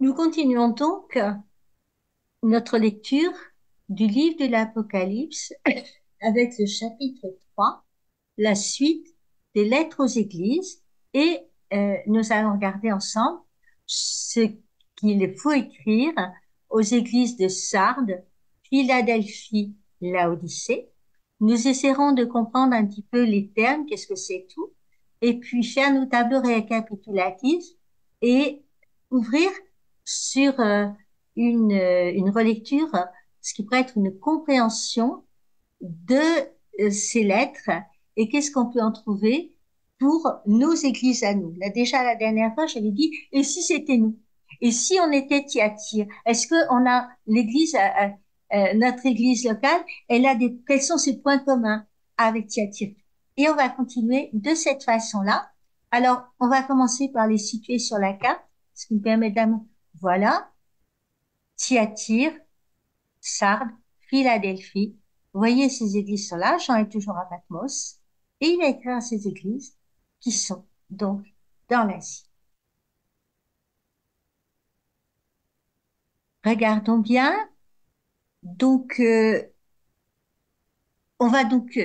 Nous continuons donc notre lecture du livre de l'Apocalypse avec le chapitre 3, la suite des lettres aux églises, et nous allons regarder ensemble ce qu'il faut écrire aux églises de Sardes, Philadelphie, Laodicée. Nous essaierons de comprendre un petit peu les termes, qu'est-ce que c'est tout, et puis faire nos tableaux récapitulatifs et ouvrir sur une relecture, ce qui pourrait être une compréhension de ces lettres et qu'est-ce qu'on peut en trouver pour nos églises à nous. Là, déjà, la dernière fois, j'avais dit, et si c'était nous? Et si on était Thyatire? Est-ce que on a l'église, notre église locale, elle a quels sont ses points communs avec Thyatire? Et on va continuer de cette façon-là. Alors, on va commencer par les situer sur la carte, ce qui me permet d'amener, voilà, Thyatire, Sardes, Philadelphie. Vous voyez ces églises-là, Jean est toujours à Patmos, et il a écrit à ces églises qui sont donc dans l'Asie. Regardons bien. Donc, on va donc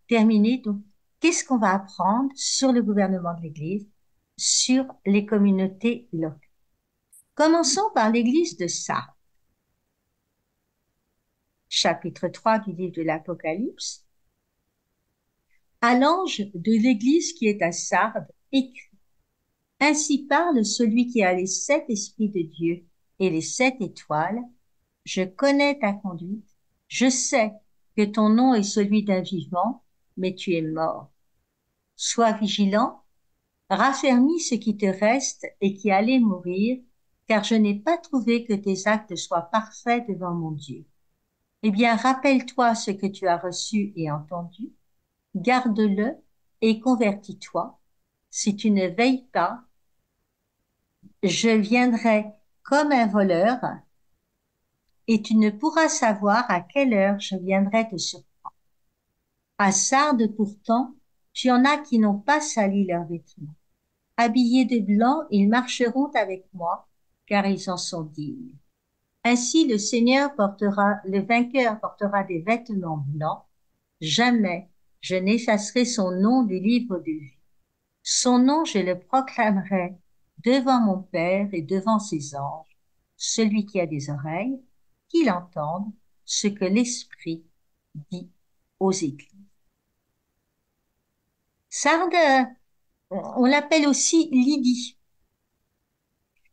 terminer. Donc, qu'est-ce qu'on va apprendre sur le gouvernement de l'Église, sur les communautés locales? Commençons par l'Église de Sardes, chapitre 3 du livre de l'Apocalypse. À l'ange de l'Église qui est à Sardes, écrit: Ainsi parle celui qui a les 7 esprits de Dieu et les 7 étoiles. Je connais ta conduite. Je sais que ton nom est celui d'un vivant, mais tu es mort. Sois vigilant, raffermis ce qui te reste et qui allait mourir, car je n'ai pas trouvé que tes actes soient parfaits devant mon Dieu. Eh bien, rappelle-toi ce que tu as reçu et entendu, garde-le et convertis-toi. Si tu ne veilles pas, je viendrai comme un voleur, et tu ne pourras savoir à quelle heure je viendrai te surprendre. À Sardes pourtant, tu en as qui n'ont pas sali leurs vêtements. Habillés de blanc, ils marcheront avec moi, car ils en sont dignes. Ainsi le vainqueur portera des vêtements blancs. Jamais je n'effacerai son nom du livre de vie. Son nom, je le proclamerai devant mon Père et devant ses anges. Celui qui a des oreilles, qu'il entende ce que l'Esprit dit aux églises. Sardes, on l'appelle aussi Lydie.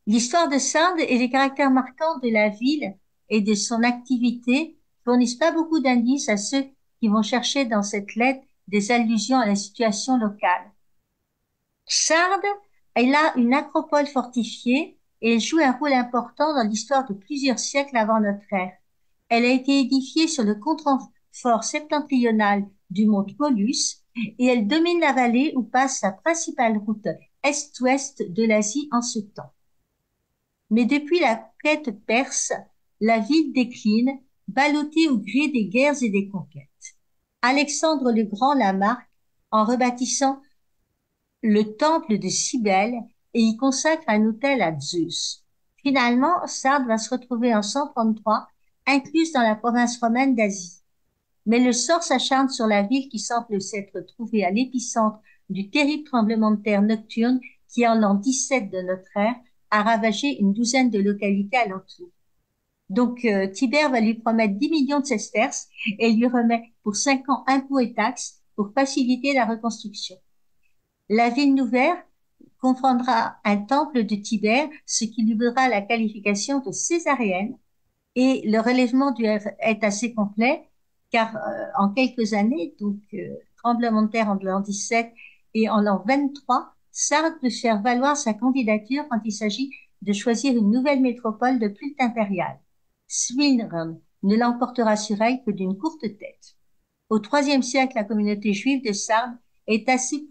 L'histoire de Sardes et les caractères marquants de la ville et de son activité fournissent pas beaucoup d'indices à ceux qui vont chercher dans cette lettre des allusions à la situation locale. Sardes, elle a une acropole fortifiée et elle joue un rôle important dans l'histoire de plusieurs siècles avant notre ère. Elle a été édifiée sur le contrefort septentrional du mont Polus et elle domine la vallée où passe la principale route est-ouest de l'Asie en ce temps. Mais depuis la conquête perse, la ville décline, ballottée au gré des guerres et des conquêtes. Alexandre le Grand la marque en rebâtissant le temple de Cybèle et y consacre un autel à Zeus. Finalement, Sardes va se retrouver en 133, incluse dans la province romaine d'Asie. Mais le sort s'acharne sur la ville qui semble s'être trouvée à l'épicentre du terrible tremblement de terre nocturne qui, en l'an 17 de notre ère, a ravagé une douzaine de localités alentour. Donc, Tibère va lui promettre 10 millions de sesterces et lui remet pour 5 ans impôts et taxes pour faciliter la reconstruction. La ville nouvelle comprendra un temple de Tibère, ce qui lui vaudra la qualification de césaréenne, et le relèvement est assez complet, car en quelques années, donc tremblement de terre en l'an 17 et en l'an 23, Sardes peut faire valoir sa candidature quand il s'agit de choisir une nouvelle métropole de culte impérial. Smyrne ne l'emportera sur elle que d'une courte tête. Au IIIe siècle, la communauté juive de Sardes est assez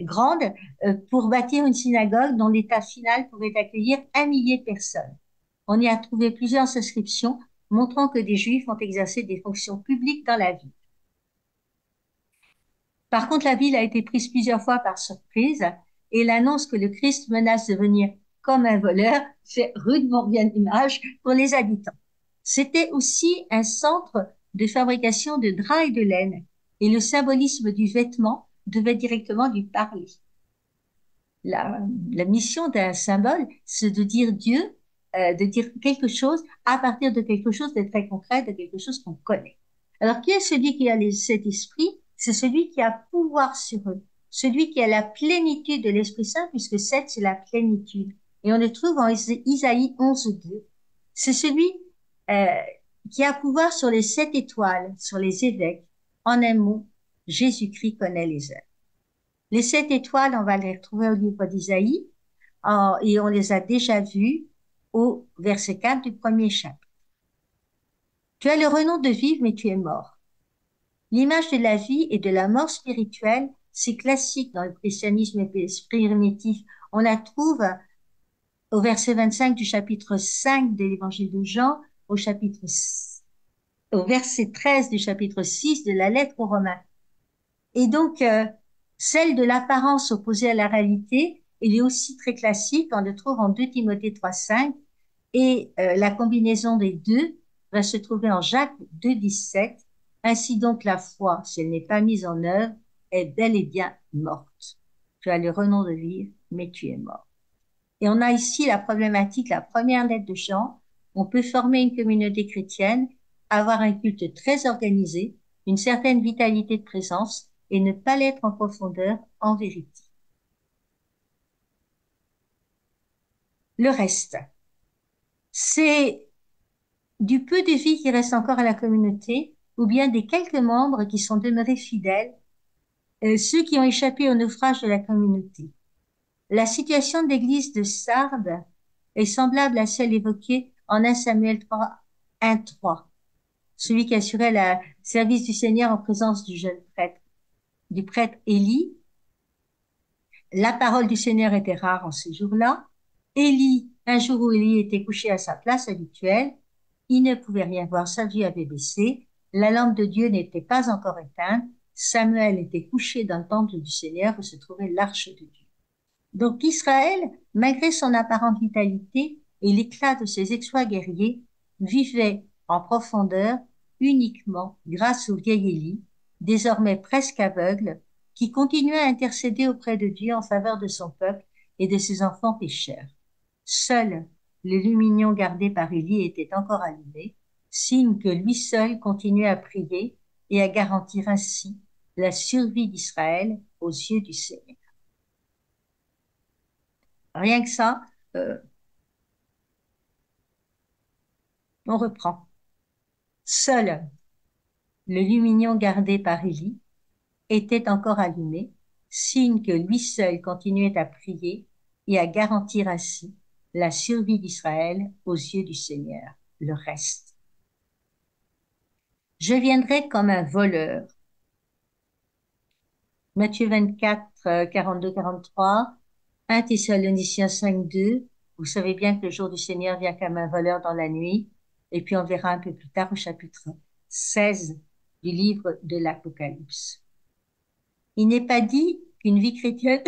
grande pour bâtir une synagogue dont l'état final pourrait accueillir 1 millier de personnes. On y a trouvé plusieurs inscriptions montrant que des juifs ont exercé des fonctions publiques dans la ville. Par contre, la ville a été prise plusieurs fois par surprise et l'annonce que le Christ menace de venir comme un voleur, c'est rudement bien l'image pour les habitants. C'était aussi un centre de fabrication de draps et de laine, et le symbolisme du vêtement devait directement lui parler. La mission d'un symbole, c'est de dire Dieu, de dire quelque chose à partir de quelque chose de très concret, de quelque chose qu'on connaît. Alors, qui est celui qui a cet esprit? C'est celui qui a pouvoir sur eux, celui qui a la plénitude de l'Esprit Saint, puisque 7, c'est la plénitude. Et on le trouve en Isaïe 11:2. C'est celui euh, qui a pouvoir sur les 7 étoiles, sur les évêques. En un mot, Jésus-Christ connaît les heures. Les 7 étoiles, on va les retrouver au livre d'Isaïe, et on les a déjà vues au verset 4 du premier chapitre. Tu as le renom de vivre, mais tu es mort. L'image de la vie et de la mort spirituelle, c'est classique dans le christianisme primitif. On la trouve au verset 25 du chapitre 5 de l'évangile de Jean, au verset 13 du chapitre 6 de la lettre aux Romains. Et donc, celle de l'apparence opposée à la réalité, elle est aussi très classique, on le trouve en 2 Timothée 3:5, et la combinaison des deux va se trouver en Jacques 2:17. Ainsi donc la foi, si elle n'est pas mise en œuvre, est bel et bien morte. Tu as le renom de vivre, mais tu es mort. Et on a ici la problématique, la première lettre de Jean. On peut former une communauté chrétienne, avoir un culte très organisé, une certaine vitalité de présence, et ne pas l'être en profondeur, en vérité. Le reste, c'est du peu de vie qui reste encore à la communauté, ou bien des quelques membres qui sont demeurés fidèles, ceux qui ont échappé au naufrage de la communauté. La situation de l'église de Sardes est semblable à celle évoquée en 1 Samuel 3, 1-3, celui qui assurait le service du Seigneur en présence du jeune prêtre, du prêtre Élie. La parole du Seigneur était rare en ces jours-là. Élie, un jour où Élie était couché à sa place habituelle, il ne pouvait rien voir, sa vue avait baissé, la lampe de Dieu n'était pas encore éteinte, Samuel était couché dans le temple du Seigneur où se trouvait l'arche de Dieu. Donc Israël, malgré son apparente vitalité et l'éclat de ses exploits guerriers, vivait en profondeur uniquement grâce au vieil Élie, désormais presque aveugle, qui continuait à intercéder auprès de Dieu en faveur de son peuple et de ses enfants pécheurs. Seul le lumignon gardé par Élie était encore allumé, signe que lui seul continuait à prier et à garantir ainsi la survie d'Israël aux yeux du Seigneur. Rien que ça, euh, on reprend. Seul le lumignon gardé par Élie était encore allumé, signe que lui seul continuait à prier et à garantir ainsi la survie d'Israël aux yeux du Seigneur. Le reste. Je viendrai comme un voleur. Matthieu 24, 42, 43, 1 Thessaloniciens 5, 2. Vous savez bien que le jour du Seigneur vient comme un voleur dans la nuit. Et puis on verra un peu plus tard au chapitre 16 du livre de l'Apocalypse. Il n'est pas dit qu'une vie chrétienne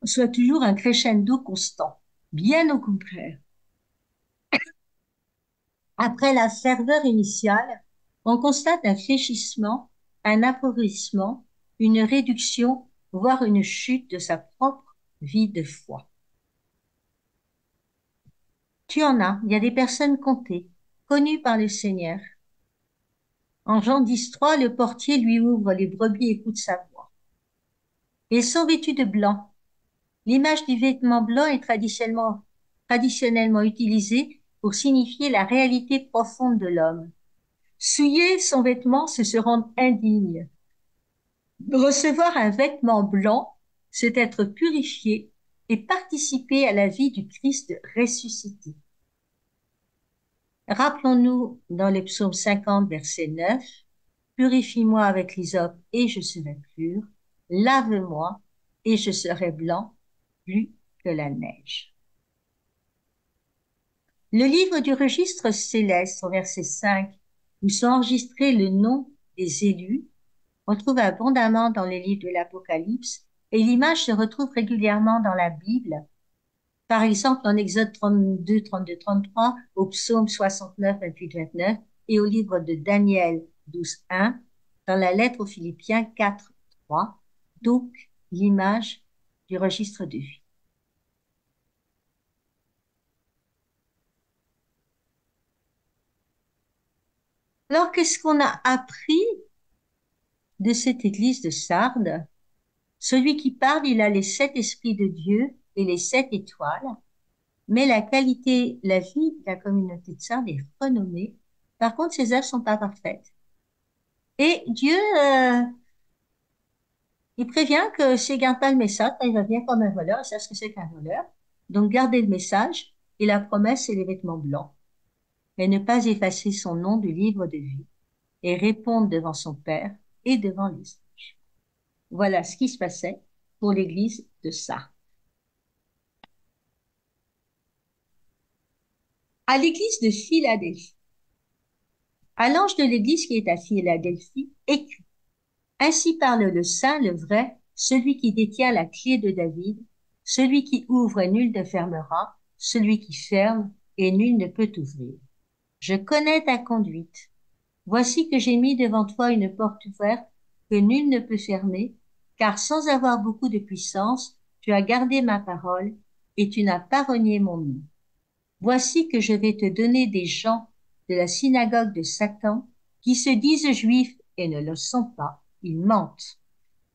soit toujours un crescendo constant. Bien au contraire. Après la ferveur initiale, on constate un fléchissement, un appauvrissement, une réduction, voire une chute de sa propre vie de foi. Tu en as, il y a des personnes comptées, connues par le Seigneur. En Jean 10:3, le portier lui ouvre, les brebis écoutent sa voix. Ils sont vêtus de blanc. L'image du vêtement blanc est traditionnellement utilisée pour signifier la réalité profonde de l'homme. Souiller son vêtement, c'est se rendre indigne. Recevoir un vêtement blanc, c'est être purifié et participer à la vie du Christ ressuscité. Rappelons-nous dans le psaume 50, verset 9, Purifie-moi avec l'hysope et je serai pur, lave-moi et je serai blanc, plus que la neige. Le livre du registre céleste, au verset 5, où sont enregistrés le nom des élus, on trouve abondamment dans les livres de l'Apocalypse, et l'image se retrouve régulièrement dans la Bible. Par exemple, en Exode 32, 32, 33, au psaume 69, 28, 29 et au livre de Daniel 12, 1, dans la lettre aux Philippiens 4, 3, donc l'image du registre de vie. Alors, qu'est-ce qu'on a appris de cette église de Sardes? Celui qui parle, il a les 7 esprits de Dieu et les 7 étoiles, mais la qualité, la vie de la communauté de Sardes est renommée. Par contre, ses œuvres sont pas parfaites. Et Dieu, il prévient que s'il garde pas le message, ben, il va venir comme un voleur, il sait ce que c'est qu'un voleur. Donc, gardez le message, et la promesse, c'est les vêtements blancs. Mais ne pas effacer son nom du livre de vie, et répondre devant son Père et devant les anges. Voilà ce qui se passait pour l'église de Sardes. À l'église de Philadelphie, à l'ange de l'église qui est à Philadelphie, écrit: Ainsi parle le saint, le vrai, celui qui détient la clé de David, celui qui ouvre et nul ne fermera, celui qui ferme et nul ne peut ouvrir. Je connais ta conduite. Voici que j'ai mis devant toi une porte ouverte que nul ne peut fermer, car sans avoir beaucoup de puissance, tu as gardé ma parole et tu n'as pas renié mon nom. Voici que je vais te donner des gens de la synagogue de Satan qui se disent juifs et ne le sont pas, ils mentent.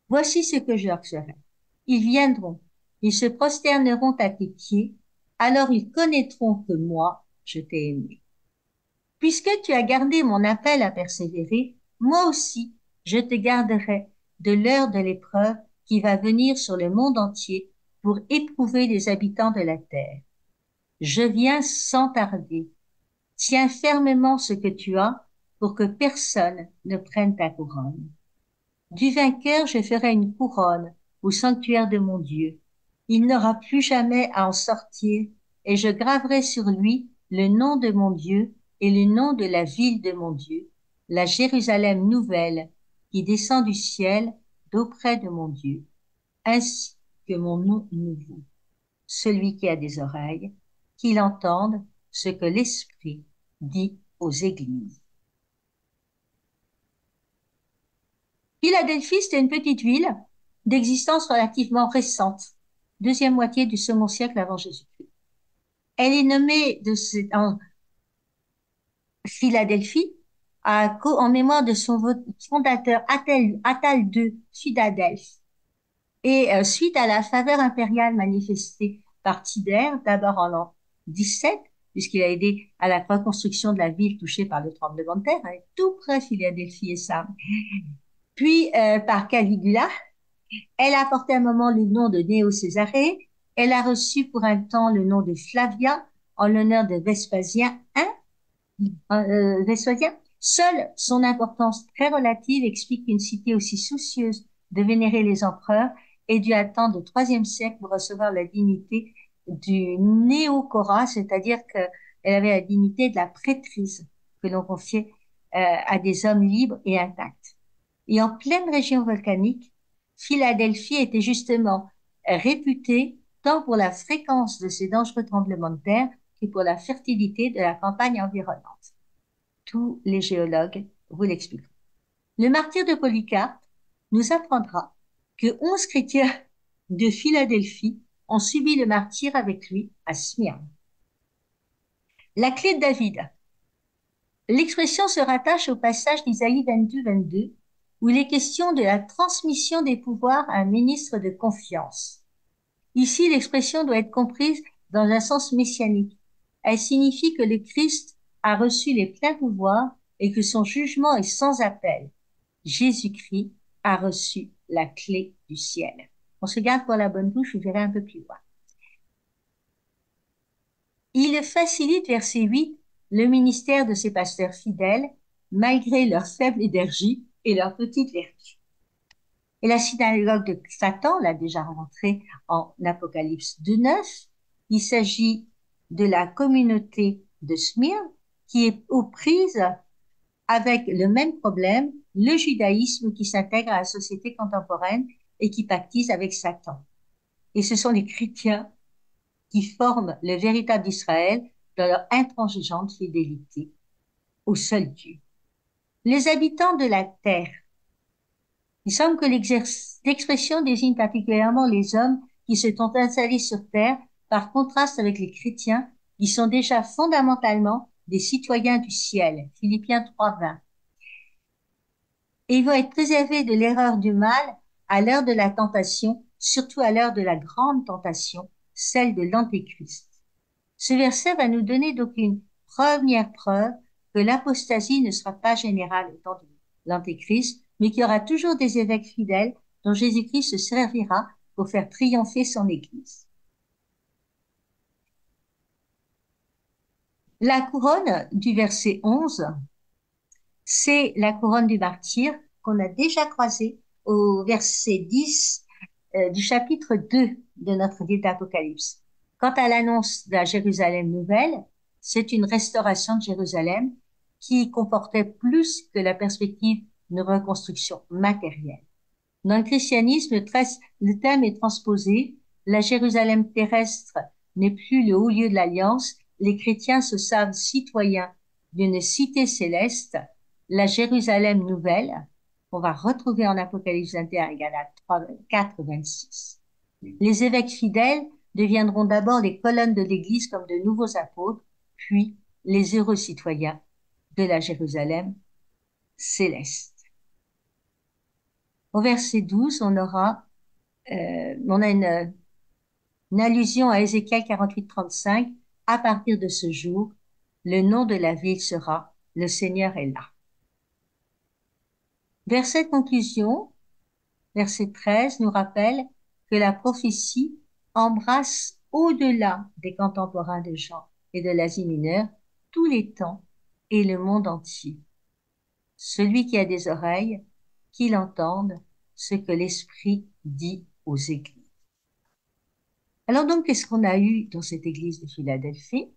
Voici ce que je leur ferai. Ils viendront, ils se prosterneront à tes pieds, alors ils connaîtront que moi, je t'ai aimé. Puisque tu as gardé mon appel à persévérer, moi aussi, je te garderai de l'heure de l'épreuve qui va venir sur le monde entier pour éprouver les habitants de la terre. Je viens sans tarder. Tiens fermement ce que tu as pour que personne ne prenne ta couronne. Du vainqueur, je ferai une couronne au sanctuaire de mon Dieu. Il n'aura plus jamais à en sortir, et je graverai sur lui le nom de mon Dieu et le nom de la ville de mon Dieu, la Jérusalem nouvelle qui descend du ciel d'auprès de mon Dieu, ainsi que mon nom nouveau. Celui qui a des oreilles, qu'il entende ce que l'Esprit dit aux églises. Philadelphie, c'était une petite ville d'existence relativement récente, deuxième moitié du second siècle avant Jésus-Christ. Elle est nommée en Philadelphie en mémoire de son fondateur Attal II Philadelphe. Et suite à la faveur impériale manifestée par Tibère, d'abord en l'an 17, puisqu'il a aidé à la reconstruction de la ville touchée par le tremblement de terre, tout près Philadelphie et Sardes, puis par Caligula. Elle a porté un moment le nom de Néo-Césarée. Elle a reçu pour un temps le nom de Flavia en l'honneur de Vespasien Vespasien. Seule son importance très relative explique qu'une cité aussi soucieuse de vénérer les empereurs ait dû attendre le IIIe siècle pour recevoir la dignité du néocorat, c'est-à-dire qu'elle avait la dignité de la prêtrise que l'on confiait à des hommes libres et intacts. Et en pleine région volcanique, Philadelphie était justement réputée tant pour la fréquence de ces dangereux tremblements de terre que pour la fertilité de la campagne environnante. Tous les géologues vous l'expliqueront. Le martyre de Polycarpe nous apprendra que 11 chrétiens de Philadelphie ont subi le martyre avec lui à Smyrne. La clé de David. L'expression se rattache au passage d'Isaïe 22-22, où il est question de la transmission des pouvoirs à un ministre de confiance. Ici, l'expression doit être comprise dans un sens messianique. Elle signifie que le Christ a reçu les pleins pouvoirs et que son jugement est sans appel. Jésus-Christ a reçu la clé du ciel. On se garde pour la bonne bouche, je verrai un peu plus loin. Il facilite, verset 8, le ministère de ses pasteurs fidèles, malgré leur faible énergie et leur petite vertu. Et la synagogue de Satan l'a déjà rencontré en Apocalypse 2.9. Il s'agit de la communauté de Smyrne qui est aux prises avec le même problème, le judaïsme qui s'intègre à la société contemporaine et qui pactise avec Satan. Et ce sont les chrétiens qui forment le véritable Israël dans leur intransigeante fidélité au seul Dieu. Les habitants de la terre. Il semble que l'expression désigne particulièrement les hommes qui se sont installés sur terre, par contraste avec les chrétiens, qui sont déjà fondamentalement des citoyens du ciel. Philippiens 3:20. Et ils vont être préservés de l'erreur du mal à l'heure de la tentation, surtout à l'heure de la grande tentation, celle de l'Antéchrist. Ce verset va nous donner donc une première preuve que l'apostasie ne sera pas générale au temps de l'Antéchrist, mais qu'il y aura toujours des évêques fidèles dont Jésus-Christ se servira pour faire triompher son Église. La couronne du verset 11, c'est la couronne du martyr qu'on a déjà croisée au verset 10 du chapitre 2 de notre livre d'Apocalypse. Quant à l'annonce de la Jérusalem nouvelle, c'est une restauration de Jérusalem qui comportait plus que la perspective d'une reconstruction matérielle. Dans le christianisme, le thème est transposé. La Jérusalem terrestre n'est plus le haut lieu de l'alliance. Les chrétiens se savent citoyens d'une cité céleste, la Jérusalem nouvelle, qu'on va retrouver en Apocalypse 21 et Galates 4:26. Les évêques fidèles deviendront d'abord les colonnes de l'Église comme de nouveaux apôtres, puis les heureux citoyens de la Jérusalem céleste. Au verset 12, on a une allusion à Ézéchiel 48:35. À partir de ce jour, le nom de la ville sera Le Seigneur est là. Verset de conclusion, verset 13, nous rappelle que la prophétie embrasse au-delà des contemporains de Jean et de l'Asie mineure tous les temps et le monde entier. Celui qui a des oreilles, qu'il entende ce que l'Esprit dit aux églises. Alors donc, qu'est-ce qu'on a eu dans cette église de Philadelphie?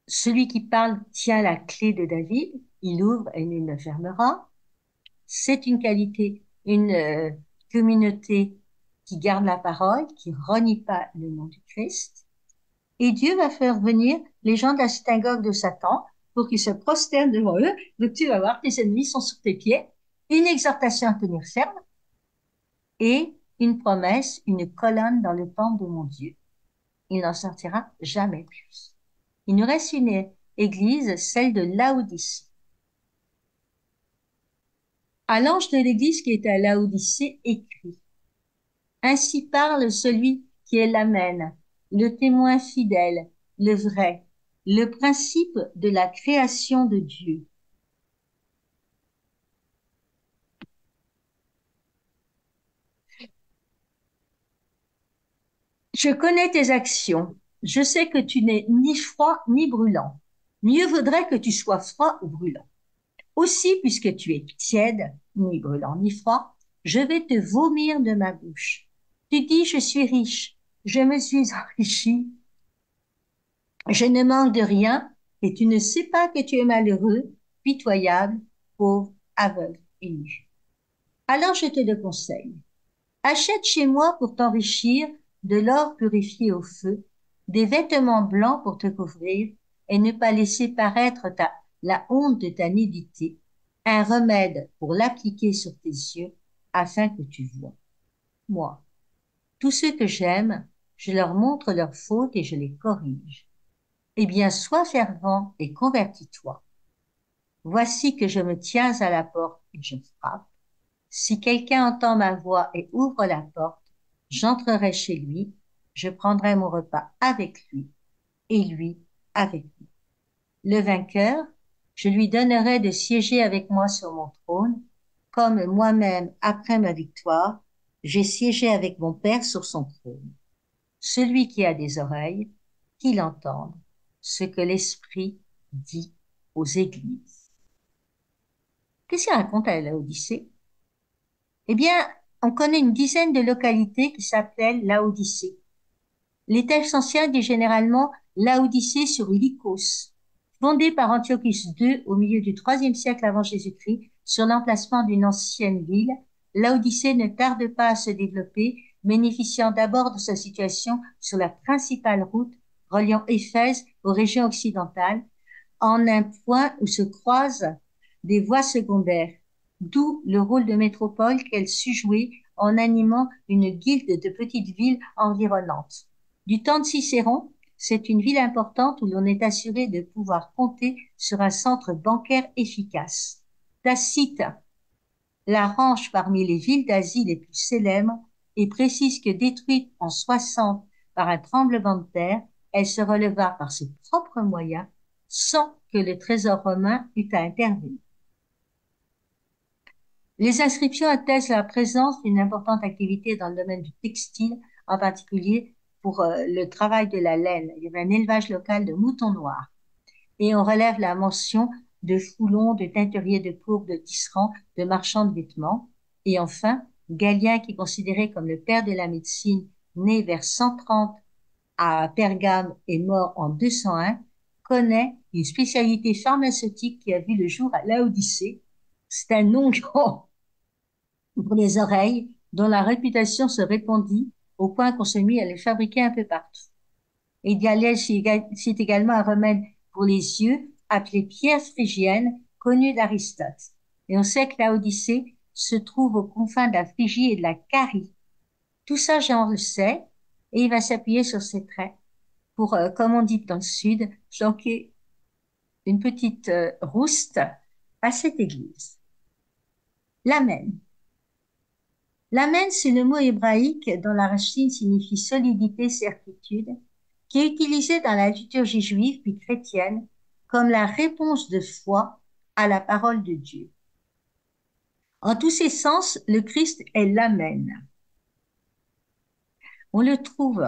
Celui qui parle tient la clé de David, il ouvre et nul ne fermera. C'est une qualité, une communauté qui garde la parole, qui renie pas le nom du Christ. Et Dieu va faire venir les gens de la synagogue de Satan pour qu'ils se prosternent devant eux. Donc tu vas voir, tes ennemis sont sous tes pieds. Une exhortation à tenir ferme et une promesse, une colonne dans le temple de mon Dieu. Il n'en sortira jamais plus. Il nous reste une église, celle de Laodicée. À l'ange de l'église qui est à Laodicée, écrit: Ainsi parle celui qui est l'Amen, le témoin fidèle, le vrai, le principe de la création de Dieu. Je connais tes actions. Je sais que tu n'es ni froid ni brûlant. Mieux vaudrait que tu sois froid ou brûlant. Aussi, puisque tu es tiède, ni brûlant ni froid, je vais te vomir de ma bouche. Tu dis, je suis riche, je me suis enrichi, je ne manque de rien, et tu ne sais pas que tu es malheureux, pitoyable, pauvre, aveugle et nu. Alors je te le conseille. Achète chez moi pour t'enrichir de l'or purifié au feu, des vêtements blancs pour te couvrir, et ne pas laisser paraître la honte de ta nudité, un remède pour l'appliquer sur tes yeux, afin que tu vois. Moi, tous ceux que j'aime, je leur montre leurs fautes et je les corrige. Eh bien, sois fervent et convertis-toi. Voici que je me tiens à la porte et je frappe. Si quelqu'un entend ma voix et ouvre la porte, j'entrerai chez lui, je prendrai mon repas avec lui et lui avec moi. Le vainqueur, je lui donnerai de siéger avec moi sur mon trône, comme moi-même, après ma victoire, j'ai siégé avec mon Père sur son trône. Celui qui a des oreilles, qu'il entende ce que l'Esprit dit aux églises. Qu'est-ce qu'il raconte à Laodicée? Eh bien, on connaît une dizaine de localités qui s'appellent Laodicée. Les textes anciens disent généralement Laodicée sur Lycos, fondée par Antiochus II au milieu du IIIe siècle avant Jésus-Christ sur l'emplacement d'une ancienne ville. Laodicée ne tarde pas à se développer bénéficiant d'abord de sa situation sur la principale route reliant Éphèse aux régions occidentales, en un point où se croisent des voies secondaires, d'où le rôle de métropole qu'elle sut jouer en animant une guilde de petites villes environnantes. Du temps de Cicéron, c'est une ville importante où l'on est assuré de pouvoir compter sur un centre bancaire efficace. Tacite la range parmi les villes d'Asie les plus célèbres et précise que détruite en 60 par un tremblement de terre, elle se releva par ses propres moyens sans que le trésor romain eût à intervenir. Les inscriptions attestent la présence d'une importante activité dans le domaine du textile, en particulier pour le travail de la laine. Il y avait un élevage local de moutons noirs. Et on relève la mention de foulons, de teinturiers de pourpre, de tisserands, de marchands de vêtements. Et enfin, Galien, qui est considéré comme le père de la médecine, né vers 130 à Pergame et mort en 201, connaît une spécialité pharmaceutique qui a vu le jour à Laodicée. C'est un nom grand pour les oreilles, dont la réputation se répandit au point qu'on se mit à les fabriquer un peu partout. Et Galien cite également un remède pour les yeux appelé pierre phrygienne, connu d'Aristote. Et on sait que Laodicée se trouve aux confins de la Phrygie et de la Carie. Tout ça, Jean le sait, et il va s'appuyer sur ses traits pour, comme on dit dans le sud, flanquer une petite rouste à cette église. L'amen. L'amen, c'est le mot hébraïque dont la racine signifie solidité, certitude, qui est utilisé dans la liturgie juive puis chrétienne comme la réponse de foi à la parole de Dieu. En tous ces sens, le Christ est l'Amen. On le trouve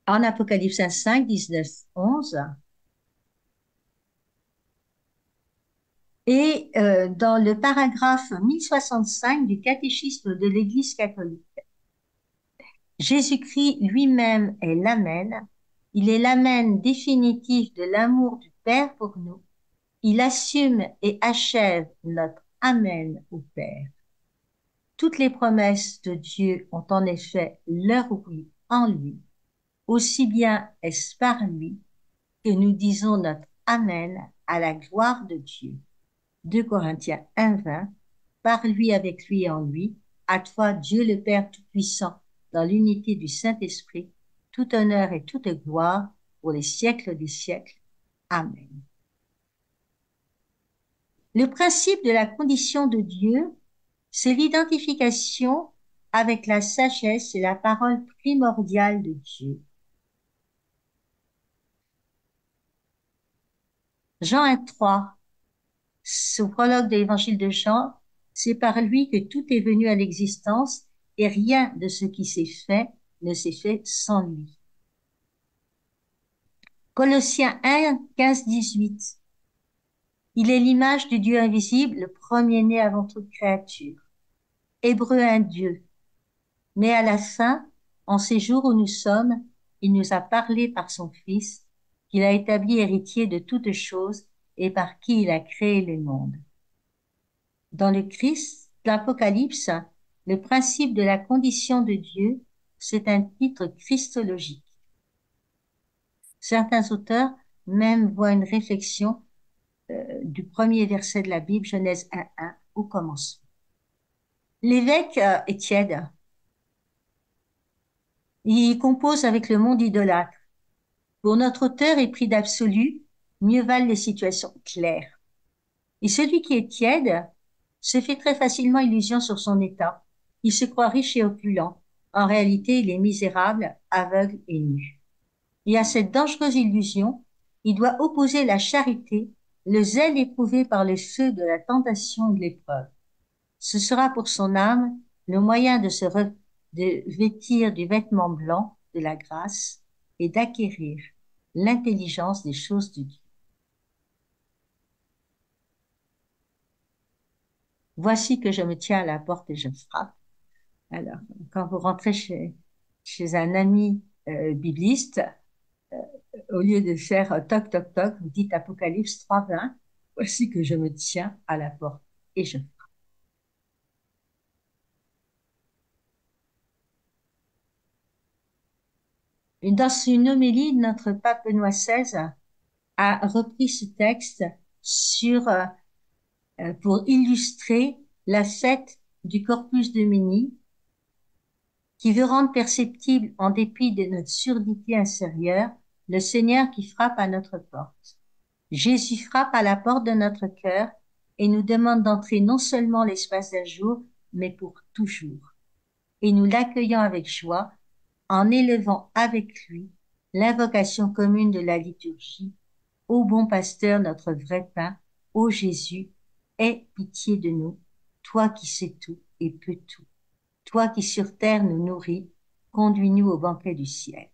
en Apocalypse 5, 19, 11 et dans le paragraphe 1065 du catéchisme de l'Église catholique. Jésus-Christ lui-même est l'Amen. Il est l'Amen définitif de l'amour du Père pour nous. Il assume et achève notre Amen au Père. Toutes les promesses de Dieu ont en effet leur oui en lui. Aussi bien est-ce par lui que nous disons notre Amen à la gloire de Dieu. 2 Corinthiens 1, 20. Par lui, avec lui et en lui, à toi, Dieu le Père Tout-Puissant, dans l'unité du Saint-Esprit, tout honneur et toute gloire pour les siècles des siècles. Amen. Le principe de la condition de Dieu, c'est l'identification avec la sagesse et la parole primordiale de Dieu. Jean 1,3, au prologue de l'évangile de Jean, c'est par lui que tout est venu à l'existence et rien de ce qui s'est fait ne s'est fait sans lui. Colossiens 1, 15, 18. Il est l'image du Dieu invisible, le premier-né avant toute créature. Hébreu 1, 2. Mais à la fin, en ces jours où nous sommes, il nous a parlé par son Fils, qu'il a établi héritier de toutes choses et par qui il a créé le monde. Dans le Christ, l'Apocalypse, le principe de la condition de Dieu, c'est un titre christologique. Certains auteurs même voient une réflexion du premier verset de la Bible, Genèse 1, au commencement. L'évêque est tiède. Il compose avec le monde idolâtre. Pour notre auteur épris d'absolu, mieux valent les situations claires. Et celui qui est tiède se fait très facilement illusion sur son état. Il se croit riche et opulent. En réalité, il est misérable, aveugle et nu. Et à cette dangereuse illusion, il doit opposer la charité, le zèle éprouvé par les feux de la tentation et de l'épreuve. Ce sera pour son âme le moyen de vêtir du vêtement blanc de la grâce et d'acquérir l'intelligence des choses de Dieu. Voici que je me tiens à la porte et je frappe. Alors, quand vous rentrez chez un ami bibliste, au lieu de faire toc toc toc, vous dites Apocalypse 3, 20. Voici que je me tiens à la porte et je. Dans une homélie, notre pape Benoît XVI a repris ce texte pour illustrer la fête du Corpus Domini qui veut rendre perceptible, en dépit de notre surdité intérieure, le Seigneur qui frappe à notre porte. Jésus frappe à la porte de notre cœur et nous demande d'entrer non seulement l'espace d'un jour, mais pour toujours. Et nous l'accueillons avec joie en élevant avec lui l'invocation commune de la liturgie. Ô bon pasteur, notre vrai pain, ô Jésus, aie pitié de nous, toi qui sais tout et peux tout. Toi qui sur terre nous nourris, conduis-nous au banquet du ciel.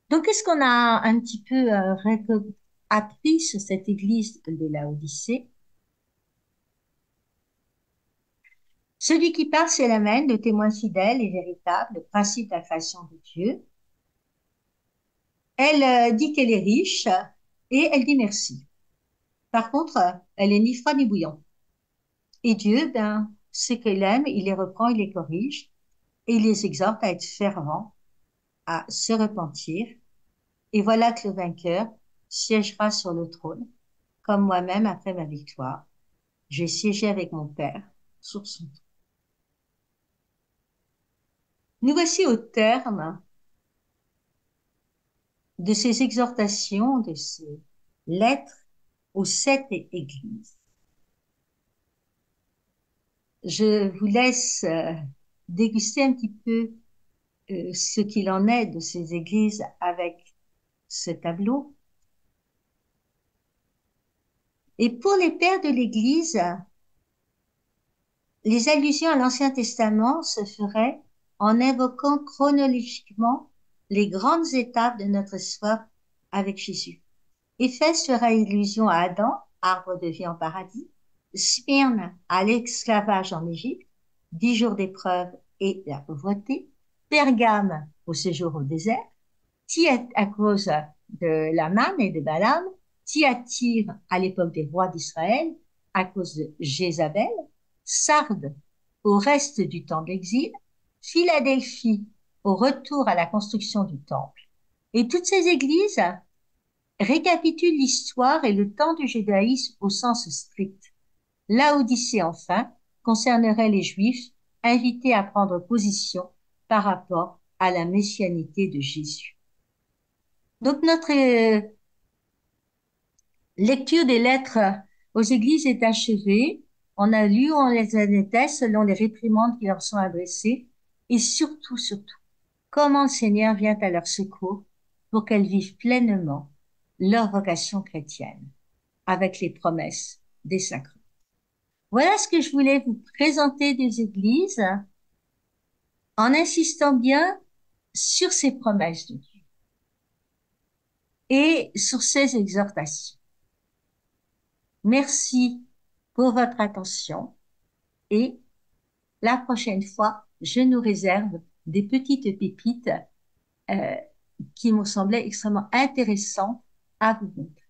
Donc, qu'est-ce qu'on a un petit peu appris sur cette église de Laodicée? Celui qui parle, c'est l'Amen, le témoin fidèle et véritable, le principe de la création de Dieu. Elle dit qu'elle est riche et elle dit merci. Par contre, elle est ni froide ni bouillant. Et Dieu, ben, ce qu'il aime, il les reprend, il les corrige et il les exhorte à être fervents, à se repentir. Et voilà que le vainqueur siégera sur le trône, comme moi-même après ma victoire. J'ai siégé avec mon Père sur son trône. Nous voici au terme de ces exhortations, de ces lettres aux 7 églises. Je vous laisse déguster un petit peu ce qu'il en est de ces églises avec ce tableau. Et pour les pères de l'Église, les allusions à l'Ancien Testament se feraient en invoquant chronologiquement les grandes étapes de notre histoire avec Jésus. Éphèse fera allusion à Adam, arbre de vie en paradis, Smyrne à l'esclavage en Égypte, 10 jours d'épreuve et la pauvreté, Pergame au séjour au désert, Tyr à cause de la manne et de Balaam, Thyatire à l'époque des rois d'Israël à cause de Jézabel, Sardes au reste du temps d'exil, Philadelphie au retour à la construction du temple. Et toutes ces églises récapitulent l'histoire et le temps du judaïsme au sens strict. Laodicée, enfin, concernerait les Juifs invités à prendre position par rapport à la messianité de Jésus. Donc notre lecture des lettres aux églises est achevée. On a lu, on les annonçait selon les réprimandes qui leur sont adressées et surtout, comment le Seigneur vient à leur secours pour qu'elles vivent pleinement leur vocation chrétienne avec les promesses des sacrements. Voilà ce que je voulais vous présenter des églises en insistant bien sur ces promesses de Dieu et sur ces exhortations. Merci pour votre attention et la prochaine fois, je nous réserve des petites pépites qui m'ont semblé extrêmement intéressantes à vous montrer.